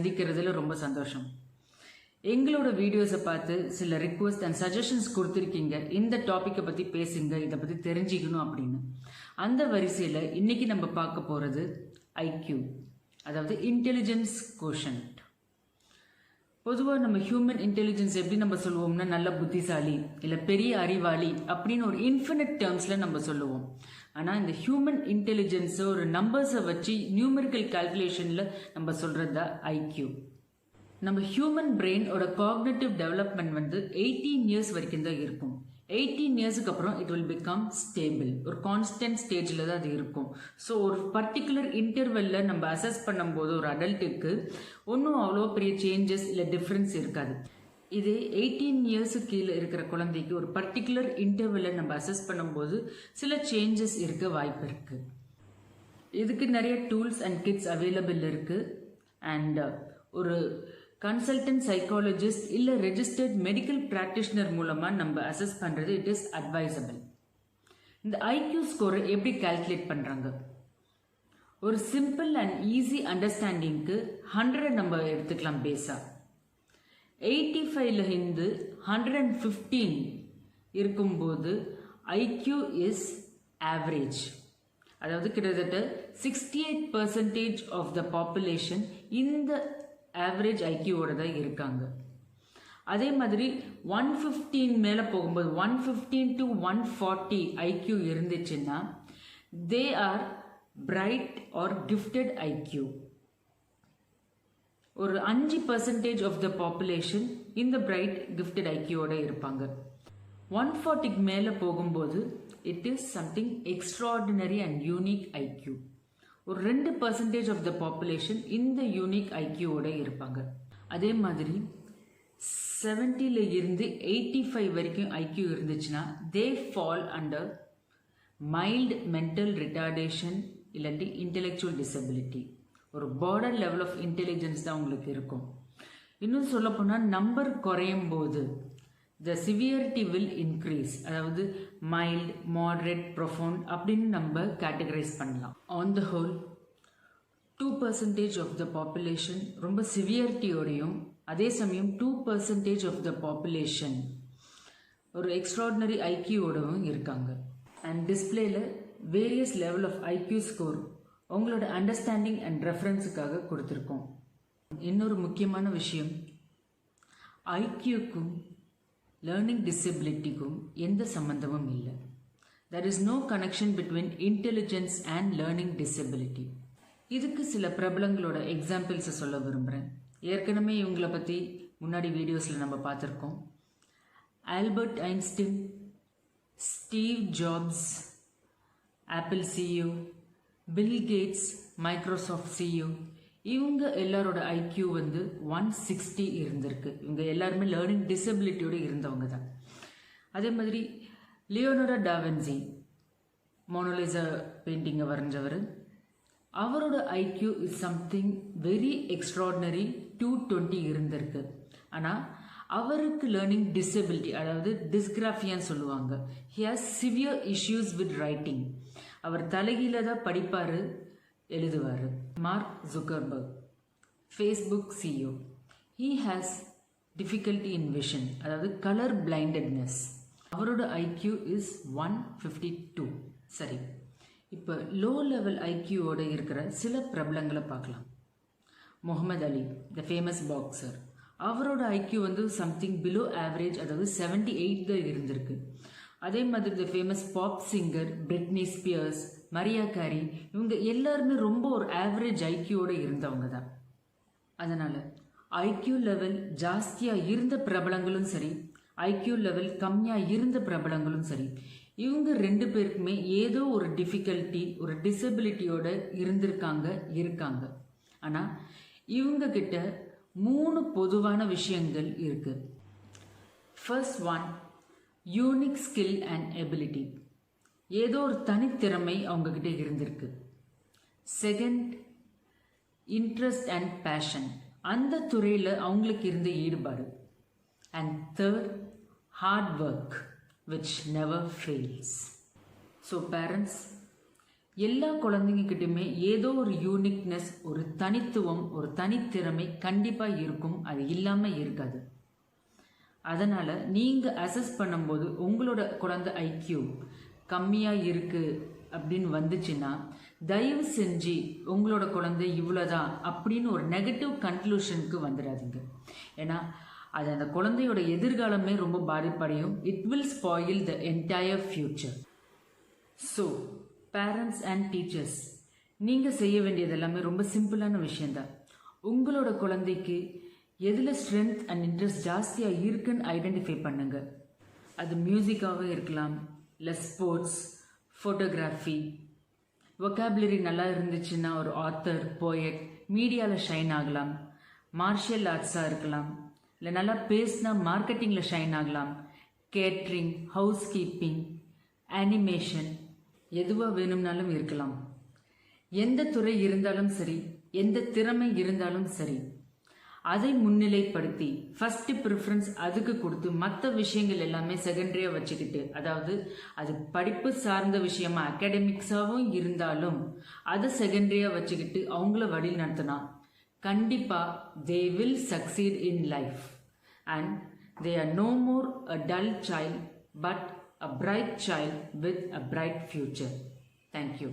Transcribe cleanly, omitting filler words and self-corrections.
சந்திக்கிறதுல ரொம்ப சந்தோஷம். எங்களோட வீடியோஸை பார்த்து சில ரிக்வஸ்ட் அண்ட் சஜஷன்ஸ் கொடுத்துருக்கீங்க, இந்த டாப்பிக்கை பற்றி பேசுங்க, இதை பற்றி தெரிஞ்சுக்கணும் அப்படின்னு. அந்த வரிசையில் இன்னைக்கு நம்ம பார்க்க போகிறது ஐக்யூ, அதாவது இன்டெலிஜென்ஸ் கோஷன்ட். பொதுவாக நம்ம ஹியூமன் இன்டெலிஜென்ஸ் எப்படி நம்ம சொல்லுவோம்னா நல்ல புத்திசாலி இல்லை பெரிய அறிவாளி அப்படின்னு ஒரு இன்ஃபினிட் டேர்ம்ஸில் நம்ம சொல்லுவோம். ஆனால் இந்த ஹியூமன் இன்டெலிஜென்ஸை ஒரு நம்பர்ஸை வச்சு நியூமெரிக்கல் கால்குலேஷனில் நம்ம சொல்கிறது தான் ஐக்யூ. நம்ம ஹியூமன் பிரெயினோட காக்னிட்டிவ் டெவலப்மெண்ட் வந்து 18 இயர்ஸ் வரைக்கும் தான் இருக்கும். 18 இயர்ஸுக்கு அப்புறம் இட் வில் பிகம் ஸ்டேபிள், ஒரு கான்ஸ்டன்ட் ஸ்டேஜில் தான் அது இருக்கும். ஸோ ஒரு பர்டிகுலர் இன்டர்வெல்ல நம்ம அசஸ் பண்ணும்போது ஒரு அடல்ட்டுக்கு ஒன்றும் அவ்வளோ பெரிய சேஞ்சஸ் இல்லை டிஃப்ரென்ஸ் இருக்காது. இதே 18 இயர்ஸுக்கு கீழே இருக்கிற குழந்தைக்கு ஒரு பர்டிகுலர் இன்டர்வெல்ல நம்ம அசஸ் பண்ணும்போது சில சேஞ்சஸ் இருக்க வாய்ப்பு இருக்கு. இதுக்கு நிறைய டூல்ஸ் அண்ட் கிட்ஸ் அவைலபிள் இருக்கு. அண்ட் ஒரு கன்சல்டன்ட் சைக்காலஜிஸ்ட் இல்லை ரெஜிஸ்டர்ட் மெடிக்கல் பிராக்டிஷனர் மூலமாக நம்ம அசஸ் பண்ணுறது இட் இஸ் அட்வைசபிள். இந்த ஐக்யூ ஸ்கோரை எப்படி கால்குலேட் பண்ணுறாங்க? ஒரு சிம்பிள் அண்ட் ஈஸி அண்டர்ஸ்டாண்டிங்க்கு 100 நம்ம எடுத்துக்கலாம் பேஸாக. 85ல இருந்து 115 இருக்கும்போது ஐக்யூ இஸ் ஆவரேஜ். அதாவது கிட்டத்தட்ட 68% ஆஃப் த பாப்புலேஷன் இந்த ஆவரேஜ் ஐக்யூவோட தான் இருக்காங்க. அதே மாதிரி 115 மேலே போகும்போது 115 to 140 ஐக்யூ இருந்துச்சுன்னா they are bright or gifted IQ. ஒரு 5% ஆஃப் த பாப்புலேஷன் இந்த பிரைட் கிஃப்டட் ஐக்யூவோட இருப்பாங்க. 140க்கு மேலே போகும்போது it is something extraordinary and unique IQ. ஒரு 2% ஆஃப் த பாப்புலேஷன் இந்த யூனிக் ஐக்யூவோட இருப்பாங்க. அதே மாதிரி 70ல இருந்து 85 வரைக்கும் ஐக்யூ இருந்துச்சுன்னா they fall under mild mental retardation இல்லாட்டி இன்டெலெக்சுவல் டிசபிலிட்டி. ஒரு பார்டர் லெவல் ஆஃப் இன்டெலிஜென்ஸ் தான் உங்களுக்கு இருக்கும். இன்னும் சொல்ல போனால் நம்பர் குறையும் போது the severity will increase. அதாவது mild, moderate, profound அப்படின்னு நம்ம கேட்டகரைஸ் பண்ணலாம். On the whole 2% of the population ரொம்ப சிவியரிட்டியோடையும் அதே சமயம் 2% ஆஃப் த பாப்புலேஷன் ஒரு எக்ஸ்ட்ராடினரி ஐக்யூவோடவும் இருக்காங்க. அண்ட் டிஸ்பிளேல various level of IQ score உங்களோட அண்டர்ஸ்டாண்டிங் அண்ட் ரெஃபரன்ஸுக்காக கொடுத்துருக்கோம். இன்னொரு முக்கியமான விஷயம், ஐக்யூக்கும் லேர்னிங் டிசபிலிட்டிக்கும் எந்த சம்பந்தமும் இல்லை. There is no connection between intelligence and learning disability. இதுக்கு சில பிரபலங்களோட எக்ஸாம்பிள்ஸை சொல்ல விரும்புகிறேன். ஏற்கனவே இவங்களை பற்றி முன்னாடி வீடியோஸில் நம்ம பார்த்துருக்கோம். Albert Einstein, Steve Jobs Apple CEO, Bill Gates Microsoft CEO, இவங்க எல்லாரோட ஐக்யூ வந்து 160 இருந்திருக்கு. இவங்க எல்லாருமே லேர்னிங் டிசபிலிட்டியோடு இருந்தவங்க தான். அதே மாதிரி லியோனார்டோ டாவின்சி மோனாலிசா பெயிண்டிங்கை வரைஞ்சவர், அவரோட IQ is something very extraordinary 220 இருந்திருக்கு. ஆனால் அவருக்கு லேர்னிங் டிசபிலிட்டி, அதாவது டிஸ்கிராஃபியான்னு சொல்லுவாங்க. He has severe issues with writing. அவர் தலைகீழ தான் படிப்பார், எழுதுவார். Mark Zuckerberg, Facebook CEO, he has difficulty in vision, அதாவது கலர் பிளைண்டட்னஸ். அவரோட ஐக்யூ இஸ் 152. சரி, இப்போ லோ லெவல் ஐக்யூவோட இருக்கிற சில பிரபலங்களை பார்க்கலாம். Muhammad Ali, the famous boxer, அவரோட ஐக்யூ வந்து சம்திங் பிலோ ஆவரேஜ், அதாவது 78 தான் இருந்திருக்கு. அதே மாதிரி the famous pop singer Britney Spears, Mariah Carey, இவங்க எல்லாருமே ரொம்ப ஒரு ஆவரேஜ் ஐக்யூவோட இருந்தவங்க தான். அதனால் ஐக்யூ லெவல் ஜாஸ்தியாக இருந்த பிரபலங்களும் சரி, ஐக்யூ லெவல் கம்மியாக இருந்த பிரபலங்களும் சரி, இவங்க 2 பேருக்குமே ஏதோ ஒரு டிஃபிகல்ட்டி, ஒரு டிசபிலிட்டியோட இருக்காங்க. ஆனால் இவங்க கிட்ட 3 பொதுவான விஷயங்கள் இருக்கு. First one, unique skill and ability. ஏதோ ஒரு தனித்திறமை அவங்கக்கிட்ட இருந்திருக்கு. செகண்ட், இன்ட்ரெஸ்ட் அண்ட் பேஷன், அந்த துறையில் அவங்களுக்கு இருந்த ஈடுபாடு. And third, hard work which never fails. So parents, எல்லா குழந்தைங்ககிட்டயுமே ஏதோ ஒரு யூனிக்னஸ், ஒரு தனித்துவம், ஒரு தனித்திறமை கண்டிப்பாக இருக்கும். அது இல்லாமல் இருக்காது. அதனால் நீங்கள் அசஸ் பண்ணும்போது உங்களோட குழந்தை ஐக்யூ கம்மியாக இருக்குது அப்படின்னு வந்துச்சுன்னா, தயவு செஞ்சு உங்களோட குழந்தை இவ்வளோதான் அப்படின்னு ஒரு நெகட்டிவ் கன்க்ளூஷனுக்கு வந்துடாதீங்க. ஏன்னா அது அந்த குழந்தையோட எதிர்காலமே ரொம்ப பாதிப்படையும். It will spoil the entire future. So parents and teachers, நீங்கள் செய்ய வேண்டியது எல்லாமே ரொம்ப சிம்பிளான விஷயந்தான். உங்களோட குழந்தைக்கு எதில் ஸ்ட்ரென்த் அண்ட் இன்ட்ரெஸ்ட் ஜாஸ்தியாக இருக்குன்னு ஐடென்டிஃபை பண்ணுங்கள். அது மியூசிக்காகவும் இருக்கலாம், இல்லை ஸ்போர்ட்ஸ், ஃபோட்டோகிராஃபி, வொக்காபுலரி நல்லா இருந்துச்சுன்னா ஒரு ஆத்தர், போயட், மீடியாவில் ஷைன் ஆகலாம், மார்ஷியல் ஆர்ட்ஸாக இருக்கலாம், இல்லை நல்லா பேசினா மார்க்கெட்டிங்கில் ஷைன் ஆகலாம், கேட்ரிங், ஹவுஸ் கீப்பிங், அனிமேஷன், எதுவாக வேணும்னாலும் இருக்கலாம். எந்த துறை இருந்தாலும் சரி, எந்த திறமை இருந்தாலும் சரி, அதை முன்னிலைப்படுத்தி ஃபர்ஸ்ட் ப்ரிஃபரன்ஸ் அதுக்கு கொடுத்து மற்ற விஷயங்கள் எல்லாமே செகண்டரியாக வச்சுக்கிட்டு, அதாவது அது படிப்பு சார்ந்த விஷயமா அகாடமிக்ஸாகவும் இருந்தாலும் அதை செகண்டரியாக வச்சுக்கிட்டு அவங்கள வழி நடத்தினா கண்டிப்பாக they will succeed in life and they are no more a dull child but a bright child with a bright future. Thank you.